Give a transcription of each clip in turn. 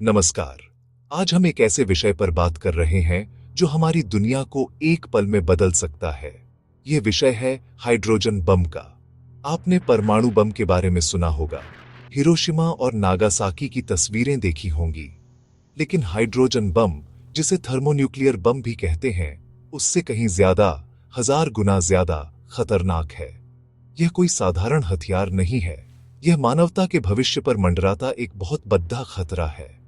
नमस्कार। आज हम एक ऐसे विषय पर बात कर रहे हैं जो हमारी दुनिया को एक पल में बदल सकता है। यह विषय है हाइड्रोजन बम का। आपने परमाणु बम के बारे में सुना होगा, हिरोशिमा और नागासाकी की तस्वीरें देखी होंगी। लेकिन हाइड्रोजन बम, जिसे थर्मोन्यूक्लियर बम भी कहते हैं, उससे कहीं ज्यादा, 1000 गुना ज्यादा खतरनाक है। यह कोई साधारण हथियार नहीं है। यह मानवता के भविष्य पर मंडराता एक बहुत बड़ा खतरा है।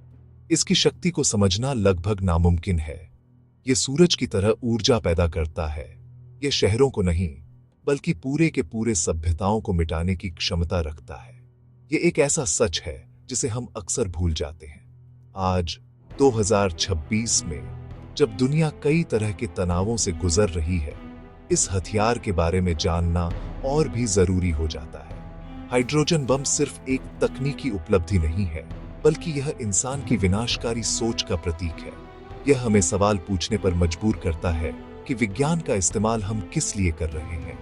इसकी शक्ति को समझना लगभग नामुमकिन है। यह सूरज की तरह ऊर्जा पैदा करता है। यह शहरों को नहीं, बल्कि पूरे के पूरे सभ्यताओं को मिटाने की क्षमता रखता है। यह एक ऐसा सच है जिसे हम अक्सर भूल जाते हैं। आज 2026 में, जब दुनिया कई तरह के तनावों से गुजर रही है, इस हथियार के बारे में जानना और भी जरूरी हो जाता है। हाइड्रोजन बम सिर्फ एक तकनीकी उपलब्धि नहीं है, बल्कि यह इंसान की विनाशकारी सोच का प्रतीक है। यह हमें सवाल पूछने पर मजबूर करता है कि विज्ञान का इस्तेमाल हम किस लिए कर रहे हैं।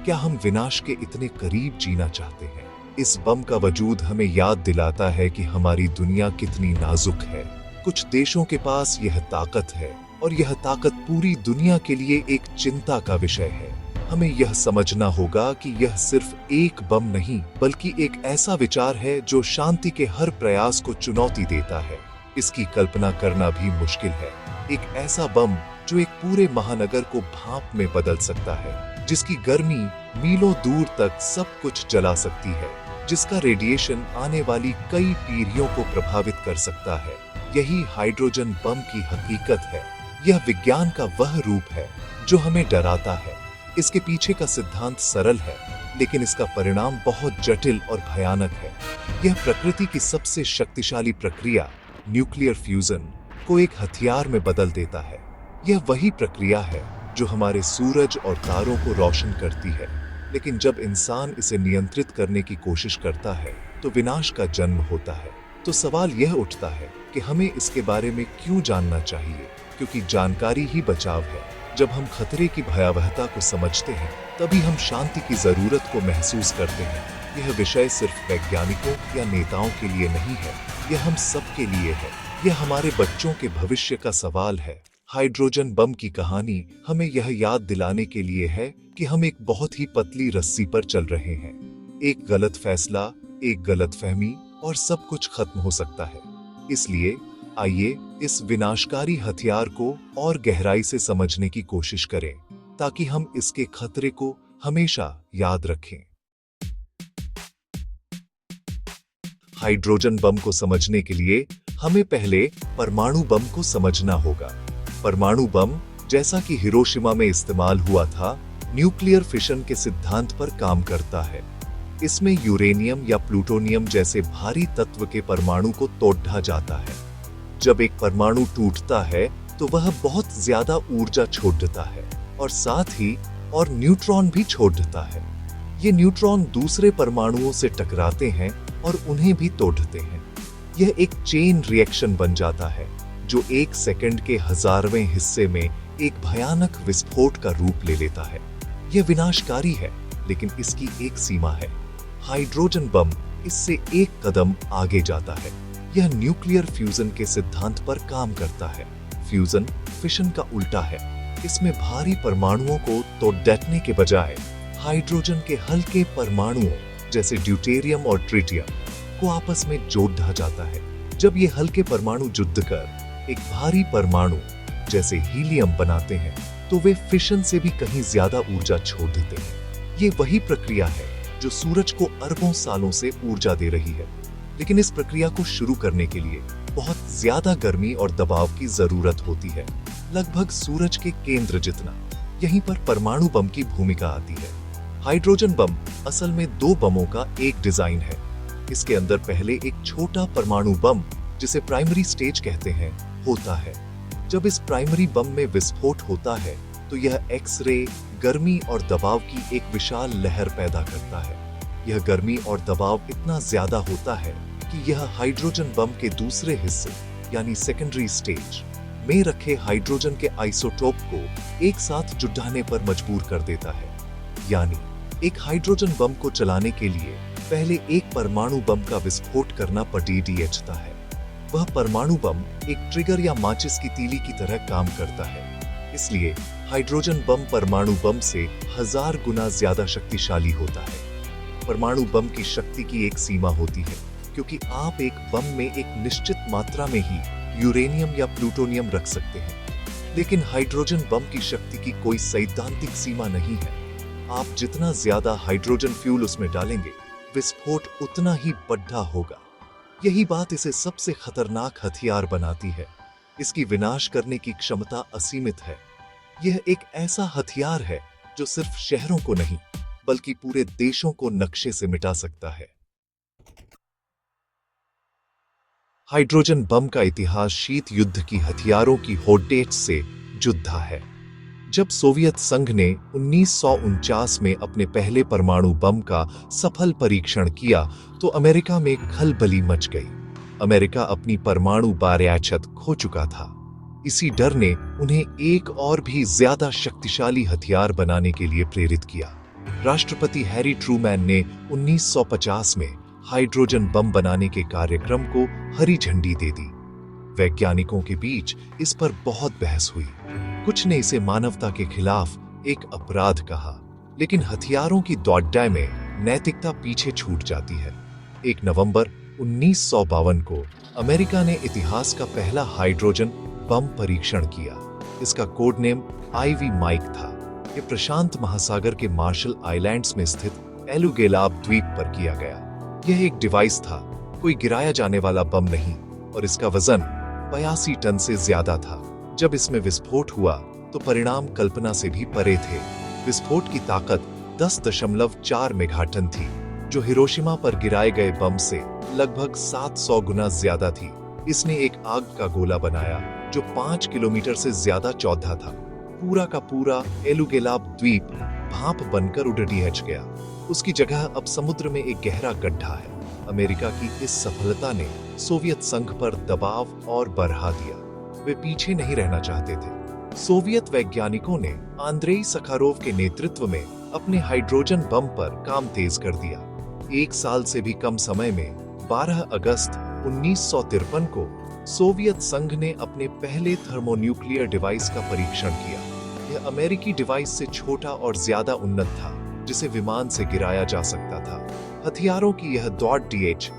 क्या हम विनाश के इतने करीब जीना चाहते हैं? इस बम का वजूद हमें याद दिलाता है कि हमारी दुनिया कितनी नाजुक है। कुछ देशों के पास यह ताकत है, और यह ताकत पूरी दुनिया के लिए एक चिंता का विषय है। हमें यह समझना होगा कि यह सिर्फ एक बम नहीं, बल्कि एक ऐसा विचार है जो शांति के हर प्रयास को चुनौती देता है। इसकी कल्पना करना भी मुश्किल है। एक ऐसा बम जो एक पूरे महानगर को भाप में बदल सकता है, जिसकी गर्मी मीलों दूर तक सब कुछ जला सकती है, जिसका रेडिएशन आने वाली कई पीढ़ियों को प्रभावित कर सकता है। यही हाइड्रोजन बम की हकीकत है। यह विज्ञान का वह रूप है जो हमें डराता है। इसके पीछे का सिद्धांत सरल है, लेकिन इसका परिणाम बहुत जटिल और भयानक है। यह प्रकृति की सबसे शक्तिशाली प्रक्रिया, न्यूक्लियर फ्यूजन, को एक हथियार में बदल देता है। यह वही प्रक्रिया है जो हमारे सूरज और तारों को रोशन करती है। लेकिन जब इंसान इसे नियंत्रित करने की कोशिश करता है, तो विनाश का जन्म होता है। तो सवाल यह उठता है कि हमें इसके बारे में क्यों जानना चाहिए? क्योंकि जानकारी ही बचाव है। जब हम खतरे की भयावहता को समझते हैं, तभी हम शांति की जरूरत को महसूस करते हैं। यह विषय सिर्फ वैज्ञानिकों या नेताओं के लिए नहीं है, यह हम सब के लिए है। यह हमारे बच्चों के भविष्य का सवाल है। हाइड्रोजन बम की कहानी हमें यह याद दिलाने के लिए है कि हम एक बहुत ही पतली रस्सी पर चल रहे हैं। एक गलत फैसला, एक गलतफहमी, और सब कुछ खत्म हो सकता है। इसलिए आइए इस विनाशकारी हथियार को और गहराई से समझने की कोशिश करें, ताकि हम इसके खतरे को हमेशा याद रखें। हाइड्रोजन बम को समझने के लिए हमें पहले परमाणु बम को समझना होगा। परमाणु बम, जैसा कि हिरोशिमा में इस्तेमाल हुआ था, न्यूक्लियर फिशन के सिद्धांत पर काम करता है। इसमें यूरेनियम या प्लूटोनियम जैसे भारी तत्व के परमाणु को तोड़ा जाता है। जब एक परमाणु टूटता है, तो वह बहुत ज्यादा ऊर्जा छोड़ देता है, और साथ ही और न्यूट्रॉन भी छोड़ देता है। ये न्यूट्रॉन दूसरे परमाणुओं से टकराते हैं और उन्हें भी तोड़ते हैं। यह एक चेन रिएक्शन बन जाता है, जो एक सेकंड के 1000वें हिस्से में एक भयानक विस्फोट का रूप ले लेता है। यह विनाशकारी है, लेकिन इसकी एक सीमा है। हाइड्रोजन बम इससे एक कदम आगे जाता है। यह न्यूक्लियर फ्यूजन के सिद्धांत पर काम करता है। फ्यूजन फिशन का उल्टा है। इसमें भारी परमाणुओं को तोड़ने के बजाय हाइड्रोजन के हल्के परमाणुओं, जैसे ड्यूटेरियम और ट्रिटियम, को आपस में जोड़ दिया जाता है। जब ये हल्के परमाणु जुड़ कर एक भारी परमाणु, जैसे हीलियम, बनाते हैं, तो वे फिशन से भी कहीं ज्यादा ऊर्जा छोड़ देते हैं। ये वही प्रक्रिया है जो सूरज को अरबों सालों से ऊर्जा दे रही है। लेकिन इस प्रक्रिया को शुरू करने के लिए बहुत ज्यादा गर्मी और दबाव की जरूरत होती है, लगभग सूरज के केंद्र जितना। यहीं पर परमाणु बम की भूमिका आती है। हाइड्रोजन बम असल में दो बमों का एक डिजाइन है। इसके अंदर पहले एक छोटा परमाणु बम, जिसे प्राइमरी स्टेज कहते हैं, होता है। जब इस प्राइमरी बम में विस्फोट होता है, तो यह एक्स-रे, गर्मी और दबाव की एक विशाल लहर पैदा करता है। यह गर्मी और दबाव इतना ज्यादा होता है कि यह हाइड्रोजन बम के दूसरे हिस्से, यानी सेकेंडरी स्टेज में रखे हाइड्रोजन के आइसोटोप को एक साथ जुटाने पर मजबूर कर देता है। यानी एक हाइड्रोजन बम को चलाने के लिए पहले एक परमाणु बम का विस्फोट करना पड़ता है। वह परमाणु बम एक ट्रिगर या माचिस की तीली की तरह काम करता है। इसलिए हाइड्रोजन बम परमाणु बम से 1000 गुना ज्यादा शक्तिशाली होता है। परमाणु बम की शक्ति की एक सीमा होती है, क्योंकि आप एक बम में एक निश्चित मात्रा में ही यूरेनियम या प्लूटोनियम रख सकते हैं। लेकिन हाइड्रोजन बम की शक्ति की कोई सैद्धांतिक सीमा नहीं है। आप जितना ज्यादा हाइड्रोजन फ्यूल उसमें डालेंगे, विस्फोट उतना ही बड़ा होगा। यही बात इसे सबसे खतरनाक हथियार बनाती है। इसकी विनाश करने की क्षमता असीमित है। यह एक ऐसा हथियार है जो सिर्फ शहरों को नहीं, बल्कि पूरे देशों को नक्शे से मिटा सकता है। हाइड्रोजन बम का इतिहास शीत युद्ध की हथियारों की होड़ेट से जुड़ा है। जब सोवियत संघ ने 1949 में अपने पहले परमाणु बम का सफल परीक्षण किया, तो अमेरिका में खलबली मच गई। अमेरिका अपनी परमाणु बारूद खो चुका था। इसी डर ने उन्हें एक और भी ज्यादा शक्तिशाली हथियार बनाने के लिए प्रेरित किया। राष्ट्रपति हैरी ट्रूमैन ने 1950 में हाइड्रोजन बम बनाने के कार्यक्रम को हरी झंडी दे दी। वैज्ञानिकों के बीच इस पर बहुत बहस हुई। कुछ ने इसे मानवता के खिलाफ एक अपराध कहा, लेकिन हथियारों की दौड़ में नैतिकता पीछे छूट जाती है। 1 नवंबर 1952 को अमेरिका ने इतिहास का पहला हाइड्रोजन बम परीक्षण किया। इसका कोड नेम आईवी माइक था। यह प्रशांत महासागर के मार्शल आइलैंड्स में स्थित एलुगेलाब द्वीप पर किया गया। यह एक डिवाइस था, कोई गिराया जाने वाला बम नहीं, और इसका वजन 82 टन से ज्यादा था। जब इसमें विस्फोट हुआ तो परिणाम कल्पना से भी परे थे। विस्फोट की ताकत 10.4 मेगाटन थी, जो हिरोशिमा पर गिराए गए बम से लगभग 700 गुना ज्यादा थी। इसने एक आग का गोला बनाया जो 5 किलोमीटर से ज्यादा चौड़ा था। पूरा का पूरा एलुगेलाब द्वीप भाप बनकर उड़िहच गया। उसकी जगह अब समुद्र में एक गहरा गड्ढा है। अमेरिका की इस सफलता ने सोवियत संघ पर दबाव और बढ़ा दिया। वे पीछे नहीं रहना चाहते थे। सोवियत वैज्ञानिकों ने आंद्रेई सखारोव के नेतृत्व में अपने हाइड्रोजन बम पर काम तेज कर दिया। 1 साल से भी कम समय में 12 अगस्त 1953 को सोवियत संघ ने अपने पहले थर्मोन्यूक्लियर डिवाइस का परीक्षण किया। यह अमेरिकी डिवाइस से छोटा और ज्यादा उन्नत था, जिसे विमान से गिराया जा सकता था। हथियारों की यह दौड़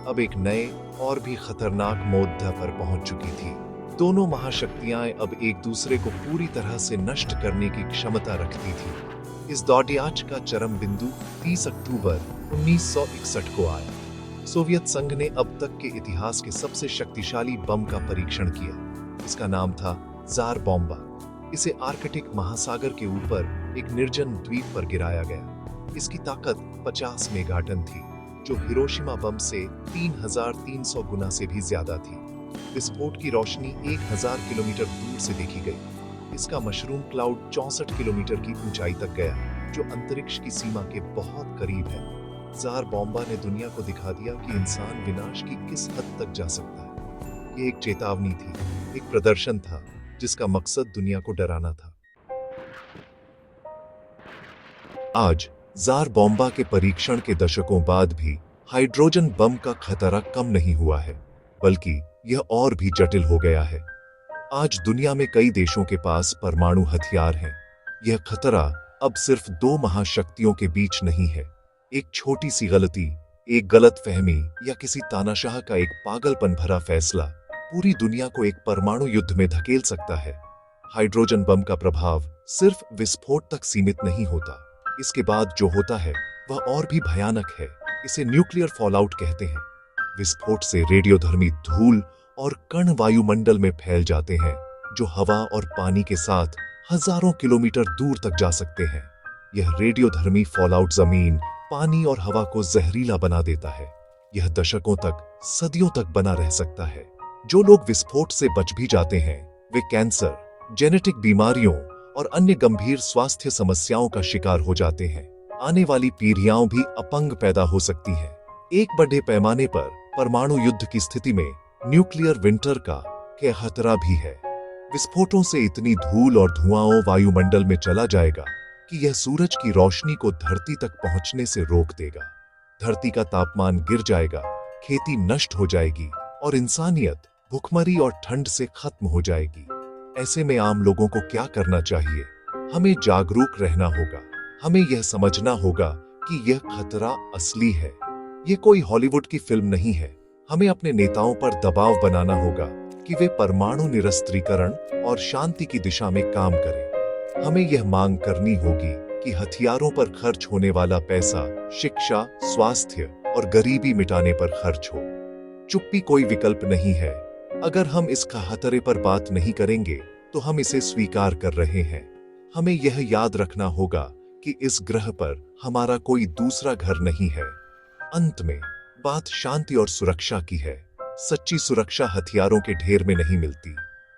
अब एक नए और भी खतरनाक मोड़ पर पहुंच चुकी थी। दोनों महाशक्तियां अब एक दूसरे को पूरी तरह से नष्ट करने की क्षमता रखती थी। इस दौड़ का चरम बिंदु 30 अक्टूबर 1961 को आया। सोवियत संघ ने अब तक के इतिहास के सबसे शक्तिशाली बम का परीक्षण किया। इसका नाम था जार बॉम्बा। इसे आर्कटिक महासागर के ऊपर एक निर्जन द्वीप पर गिराया गया। इसकी ताकत 50 मेगाटन थी, जो हिरोशिमा बम से 3300 गुना से भी ज्यादा थी। विस्फोट की रोशनी 1000 किलोमीटर दूर से देखी गई। इसका मशरूम क्लाउड 64 किलोमीटर की ऊंचाई तक गया, जो अंतरिक्ष की सीमा के बहुत करीब है। जार बॉम्बा ने दुनिया को दिखा दिया कि इंसान विनाश की किस हद तक जा सकता है। ये एक चेतावनी थी, एक प्रदर्शन था, जिसका मकसद दुनिया को डराना था। आज जार बॉम्बा के परीक्षण के दशकों बाद भी हाइड्रोजन बम का खतरा कम नहीं हुआ है, बल्कि यह और भी जटिल हो गया है। आज दुनिया में कई देशों के पास परमाणु हथियार हैं। यह खतरा अब सिर्फ 2 महाशक्तियों के बीच नहीं है। एक छोटी सी गलती, एक गलत फहमी या किसी तानाशाह का एक पागलपन भरा फैसला पूरी दुनिया को एक परमाणु युद्ध में धकेल सकता है। हाइड्रोजन बम का प्रभाव सिर्फ विस्फोट तक सीमित नहीं होता। इसके बाद जो होता है वह और भी भयानक है। इसे न्यूक्लियर फॉलआउट कहते हैं। विस्फोट से रेडियोधर्मी धूल और कण वायुमंडल में फैल जाते हैं, जो हवा और पानी के साथ हजारों किलोमीटर दूर तक जा सकते हैं। यह रेडियोधर्मी फॉलआउट जमीन, पानी और हवा को जहरीला बना देता है। यह दशकों तक, सदियों तक बना रह सकता है। जो लोग विस्फोट से बच भी जाते हैं, वे कैंसर, जेनेटिक बीमारियों और अन्य गंभीर स्वास्थ्य समस्याओं का शिकार हो जाते हैं। आने वाली पीढ़ियां भी अपंग पैदा हो सकती हैं। एक बड़े पैमाने पर परमाणु युद्ध की स्थिति में न्यूक्लियर विंटर का खतरा भी है। विस्फोटों से इतनी धूल और धुआं वायुमंडल में चला जाएगा कि यह सूरज की रोशनी को धरती तक पहुंचने से रोक देगा। धरती का तापमान गिर जाएगा, खेती नष्ट हो जाएगी और इंसानियत भुखमरी और ठंड से खत्म हो जाएगी। ऐसे में आम लोगों को क्या करना चाहिए? हमें जागरूक रहना होगा। हमें यह समझना होगा कि यह खतरा असली है। यह कोई हॉलीवुड की फिल्म नहीं है। हमें अपने नेताओं पर दबाव बनाना होगा कि वे परमाणु निरस्त्रीकरण और शांति की दिशा में काम करें। हमें यह मांग करनी होगी कि हथियारों पर खर्च होने वाला पैसा शिक्षा, स्वास्थ्य और गरीबी मिटाने पर खर्च हो। चुप्पी कोई विकल्प नहीं है। अगर हम इस खतरे पर बात नहीं करेंगे तो हम इसे स्वीकार कर रहे हैं। हमें यह याद रखना होगा कि इस ग्रह पर हमारा कोई दूसरा घर नहीं है। अंत में बात शांति और सुरक्षा की है। सच्ची सुरक्षा हथियारों के ढेर में नहीं मिलती।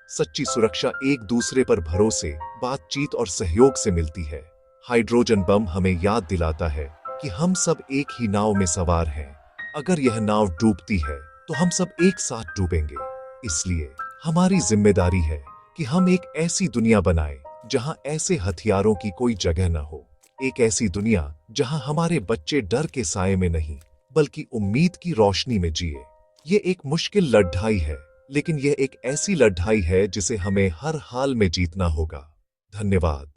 सच्ची सुरक्षा एक दूसरे पर भरोसे, बातचीत और सहयोग से मिलती है। हाइड्रोजन बम हमें याद दिलाता है कि हम सब एक ही नाव में सवार हैं। अगर यह नाव डूबती है तो हम सब एक साथ डूबेंगे। इसलिए हमारी जिम्मेदारी है कि हम एक ऐसी दुनिया बनाएं जहां ऐसे हथियारों की कोई जगह न हो। एक ऐसी दुनिया जहां हमारे बच्चे डर के साए में नहीं बल्कि उम्मीद की रोशनी में जिए। ये एक मुश्किल लड़ाई है, लेकिन यह एक ऐसी लड़ाई है जिसे हमें हर हाल में जीतना होगा। धन्यवाद।